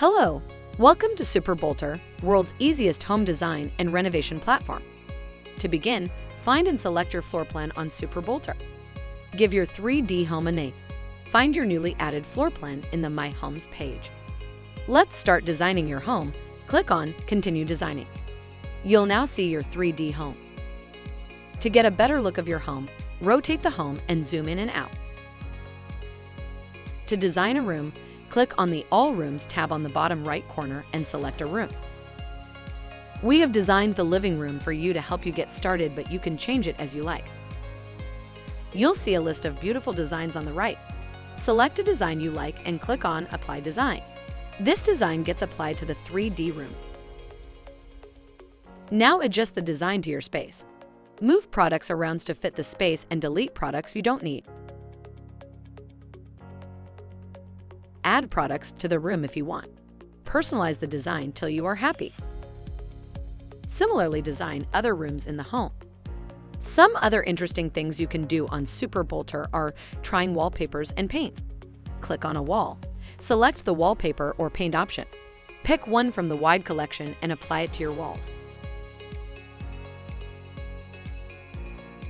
Hello, welcome to SuperBolter, world's easiest home design and renovation platform. To begin, find and select your floor plan on SuperBolter. Give your 3D home a name. Find your newly added floor plan in the My Homes page. Let's start designing your home. Click on Continue Designing. You'll now see your 3D home. To get a better look of your home, rotate the home and zoom in and out. To design a room, click on the All Rooms tab on the bottom right corner and select a room. We have designed the living room for you to help you get started, but you can change it as you like. You'll see a list of beautiful designs on the right. Select a design you like and click on Apply Design. This design gets applied to the 3D room. Now adjust the design to your space. Move products around to fit the space and delete products you don't need. Add products to the room if you want. Personalize the design till you are happy. Similarly, design other rooms in the home. Some other interesting things you can do on SuperBolter are trying wallpapers and paints. Click on a wall. Select the wallpaper or paint option. Pick one from the wide collection and apply it to your walls.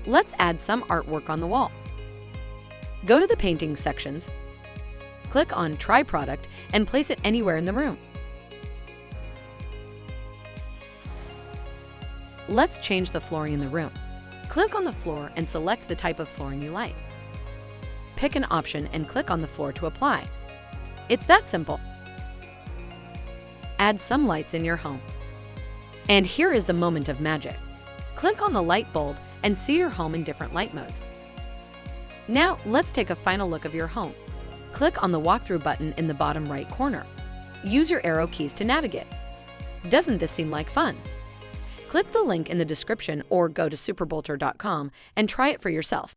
Let's add some artwork on the wall. Go to the painting sections. Click on Try Product and place it anywhere in the room. Let's change the flooring in the room. Click on the floor and select the type of flooring you like. Pick an option and click on the floor to apply. It's that simple. Add some lights in your home. And here is the moment of magic. Click on the light bulb and see your home in different light modes. Now, let's take a final look of your home. Click on the walkthrough button in the bottom right corner. Use your arrow keys to navigate. Doesn't this seem like fun? Click the link in the description or go to superbolter.com and try it for yourself.